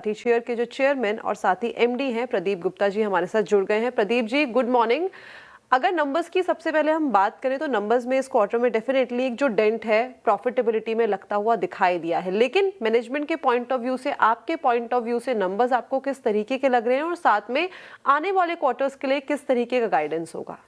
Gujarati share के जो chairman और साथ ही एमडी हैं प्रदीप गुप्ता जी हमारे साथ जुड़ गए हैं। Pradeep ji good morning. अगर नंबर्स की सबसे पहले हम बात करें तो नंबर्स में इस क्वार्टर में डेफिनेटली एक जो डेंट है प्रॉफिटेबिलिटी में लगता हुआ दिखाई दिया है, लेकिन मैनेजमेंट के पॉइंट ऑफ व्यू से, आपके पॉइंट ऑफ व्यू से नंबर्स आपको किस तरीके के लग रहे हैं और साथ में आने वाले क्वार्टर्स के लिए किस तरीके का गाइडेंस होगा?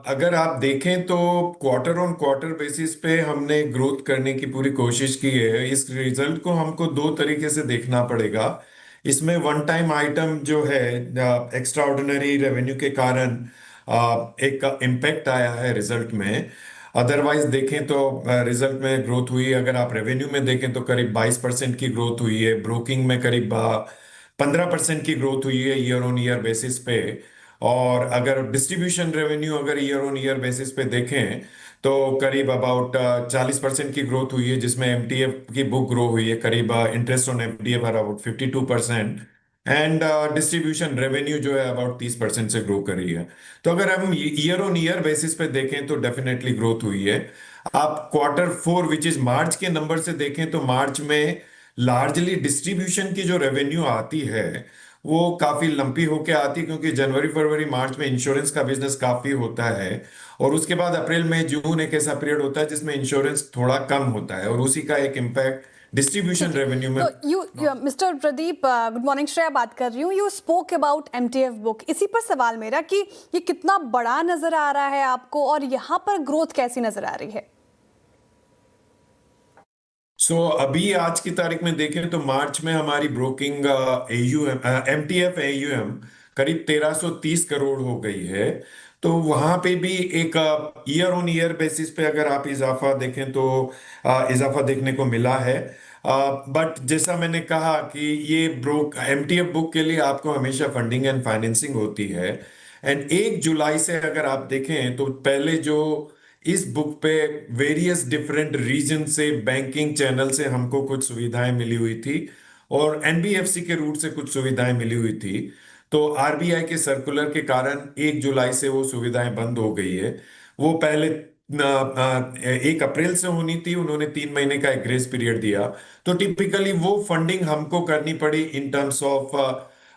अगर आप देखें तो क्वार्टर ऑन क्वार्टर बेसिस पे हमने ग्रोथ करने की पूरी कोशिश की है। इस रिजल्ट को हमको दो तरीके से देखना पड़ेगा। इसमें वन टाइम आइटम जो है एक्स्ट्रा ऑर्डिनरी रेवेन्यू के कारण एक इम्पैक्ट आया है रिजल्ट में। अदरवाइज देखें तो रिजल्ट में ग्रोथ हुई। अगर आप रेवेन्यू में देखें तो करीब 22% की ग्रोथ हुई है। ब्रोकिंग में करीब 15% की ग्रोथ हुई है ईयर ऑन ईयर बेसिस पे। और अगर डिस्ट्रीब्यूशन रेवेन्यू अगर ईयर ऑन ईयर बेसिस पे देखें तो करीब अबाउट 40% की ग्रोथ हुई है, जिसमें एमटीएफ की बुक ग्रो हुई है करीब interest on MTF about 52%। And distribution revenue जो है अबाउट 30% से ग्रो कर रही है। तो अगर हम ईयर ऑन ईयर बेसिस पे देखें तो डेफिनेटली ग्रोथ हुई है। आप क्वार्टर फोर विच इज मार्च के नंबर से देखें तो मार्च में लार्जली डिस्ट्रीब्यूशन की जो रेवेन्यू आती है वो काफी लंपी होके आती है, क्योंकि जनवरी फरवरी मार्च में इंश्योरेंस का बिजनेस काफी होता है। और उसके बाद अप्रैल मई जून एक ऐसा पीरियड होता है जिसमें इंश्योरेंस थोड़ा कम होता है, और उसी का एक इम्पैक्ट डिस्ट्रीब्यूशन ठीक है। रेवेन्यू में। तो you mister Pradeep, good morning, Shreya बात कर रही हूँ। You spoke about MTF book. इसी पर सवाल मेरा कि ये कितना बड़ा नजर आ रहा है आपको और यहाँ पर ग्रोथ कैसी नजर आ रही है? अभी आज की तारीख में देखें तो मार्च में हमारी ब्रोकिंग एयूएम एमटीएफ एयूएम करीब 1330 करोड़ हो गई है। तो वहां पे भी एक ईयर ऑन ईयर बेसिस पे अगर आप इजाफा देखें तो इजाफा देखने को मिला है। बट जैसा मैंने कहा कि ये एमटीएफ बुक के लिए आपको हमेशा फंडिंग एंड फाइनेंसिंग होती है। एंड 1 जुलाई से अगर आप देखें तो पहले जो इस बुक पे वेरियस डिफरेंट रीजन से बैंकिंग चैनल से हमको कुछ सुविधाएं मिली हुई थी, और एनबीएफसी के रूट से कुछ सुविधाएं मिली हुई थी। तो आरबीआई के सर्कुलर के कारण 1 जुलाई से वो सुविधाएं बंद हो गई है। वो पहले 1 अप्रैल से होनी थी, उन्होंने 3 महीने का एक ग्रेस पीरियड दिया। तो टिपिकली वो फंडिंग हमको करनी पड़ी इन terms of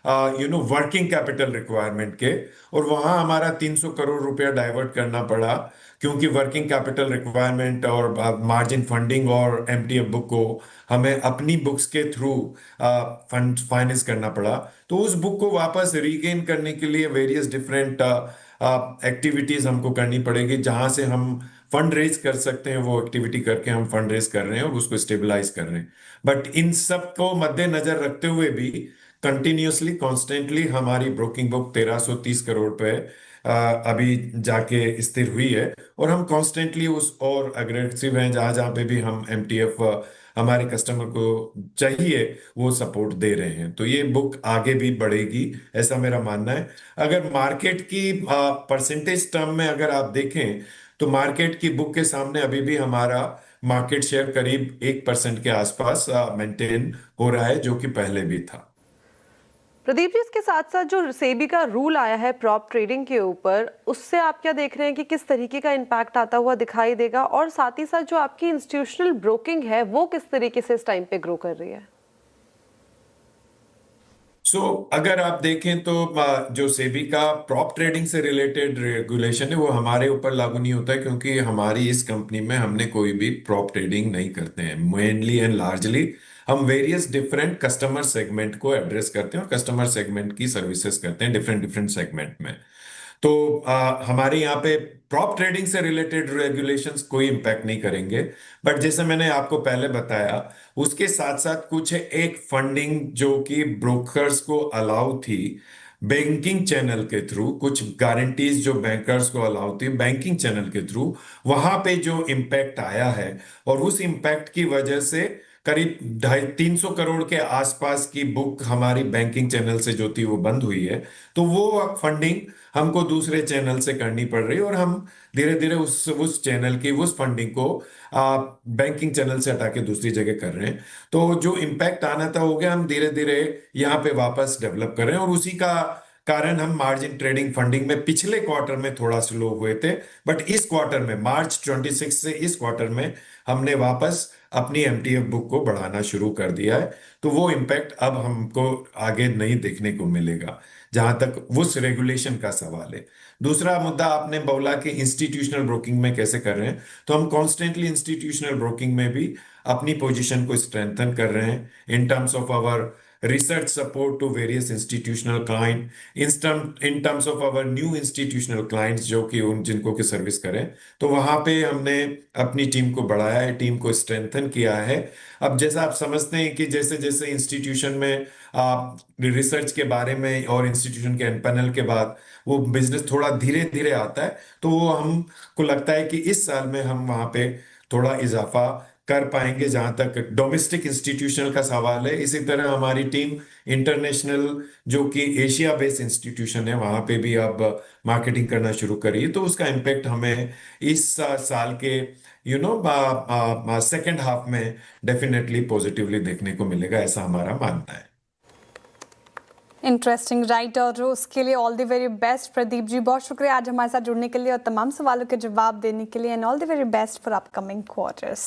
working capital requirement के। और वहां हमारा 300 करोड़ रुपया डाइवर्ट करना पड़ा, क्योंकि वर्किंग कैपिटल रिक्वायरमेंट और मार्जिन फंडिंग और एमटीएफ बुक को हमें अपनी बुक्स के थ्रू फंड फाइनेंस करना पड़ा। तो उस बुक को वापस रीगेन करने के लिए वेरियस डिफरेंट एक्टिविटीज हमको करनी पड़ेगी। जहां से हम फंड रेज कर सकते हैं वो एक्टिविटी करके हम फंड रेज कर रहे हैं और उसको स्टेबलाइज कर रहे हैं। बट इन सब को मद्देनजर रखते हुए भी कंटिन्यूसली कॉन्स्टेंटली हमारी ब्रोकिंग बुक 1330 करोड़ पे अभी जाके स्थिर हुई है। और हम कॉन्स्टेंटली उस और अग्रेसिव हैं, जहां जहां पे भी हम एमटीएफ हमारे कस्टमर को चाहिए वो सपोर्ट दे रहे हैं। तो ये बुक आगे भी बढ़ेगी, ऐसा मेरा मानना है। अगर मार्केट की परसेंटेज टर्म में अगर आप देखें तो मार्केट की बुक के सामने अभी भी हमारा मार्केट शेयर करीब 1% के आसपास मेंटेन हो रहा है, जो कि पहले भी था। प्रदीप जी, इसके साथ साथ जो सेबी का रूल आया है प्रॉप ट्रेडिंग के ऊपर, उससे आप क्या देख रहे हैं कि किस तरीके का इम्पैक्ट आता हुआ दिखाई देगा, और साथ ही साथ जो आपकी इंस्टीट्यूशनल ब्रोकिंग है वो किस तरीके से इस टाइम पे ग्रो कर रही है? अगर आप देखें तो जो सेबी का प्रॉप ट्रेडिंग से रिलेटेड रेगुलेशन है वो हमारे ऊपर लागू नहीं होता है, क्योंकि हमारी इस कंपनी में हमने कोई भी प्रॉप ट्रेडिंग नहीं करते हैं। मेनली एंड लार्जली हम वेरियस डिफरेंट कस्टमर सेगमेंट को एड्रेस करते हैं और कस्टमर सेगमेंट की सर्विसेज करते हैं डिफरेंट डिफरेंट सेगमेंट में। तो हमारे यहाँ पे प्रॉप ट्रेडिंग से रिलेटेड रेगुलेशंस कोई इम्पैक्ट नहीं करेंगे। बट जैसे मैंने आपको पहले बताया, उसके साथ साथ कुछ एक फंडिंग जो कि ब्रोकर्स को अलाउ थी बैंकिंग चैनल के थ्रू, कुछ गारंटीज जो बैंकर्स को अलाउ थी बैंकिंग चैनल के थ्रू, वहां पे जो इम्पैक्ट आया है, और उस इम्पैक्ट की वजह से करीब 250-300 करोड़ के आसपास की बुक हमारी बैंकिंग चैनल से जो थी वो बंद हुई है। तो वो फंडिंग हमको दूसरे चैनल से करनी पड़ रही है, और हम धीरे धीरे उस चैनल की उस फंडिंग को बैंकिंग चैनल से हटा के दूसरी जगह कर रहे हैं। तो जो इम्पैक्ट आना था हो गया, हम धीरे धीरे यहाँ पे वापस डेवलप कर रहे हैं, और उसी का कारण हम मार्जिन ट्रेडिंग फंडिंग में पिछले क्वार्टर में थोड़ा स्लो हुए थे, बट इस क्वार्टर में मार्च 26 से इस क्वार्टर में हमने वापस अपनी एमटीएफ बुक को बढ़ाना शुरू कर दिया है। तो वो इम्पैक्ट अब हमको आगे नहीं देखने को मिलेगा, जहां तक उस रेगुलेशन का सवाल है। दूसरा मुद्दा आपने बोला कि इंस्टीट्यूशनल ब्रोकिंग में कैसे कर रहे हैं, तो हम कॉन्स्टेंटली इंस्टीट्यूशनल ब्रोकिंग में भी अपनी पोजीशन को स्ट्रेंथन कर रहे हैं in terms of our research support to various institutional client, in terms of our new institutional clients जो कि उन जिनको की सर्विस करें। तो वहां पे हमने अपनी टीम को बढ़ाया है, टीम को स्ट्रेंथन किया है। अब जैसा आप समझते हैं कि जैसे जैसे इंस्टीट्यूशन में आप रिसर्च के बारे में और इंस्टीट्यूशन के पैनल के बाद वो बिजनेस थोड़ा धीरे धीरे आता है, तो वो हमको लगता है कि इस साल में हम वहां पे थोड़ा इजाफा कर पाएंगे जहां तक डोमेस्टिक इंस्टीट्यूशनल का सवाल है। इसी तरह हमारी टीम इंटरनेशनल जो कि एशिया बेस्ड इंस्टीट्यूशन है वहां पे भी अब मार्केटिंग करना शुरू करी, तो उसका इम्पेक्ट हमें इस साल के सेकेंड हाफ में डेफिनेटली पॉजिटिवली देखने को मिलेगा, ऐसा हमारा मानना है। Interesting, right. और उसके लिए all the very best Pradeep ji, बहुत शुक्रिया आज हमारे साथ जुड़ने के लिए और तमाम सवालों के जवाब देने के लिए, and all the very best for upcoming quarters.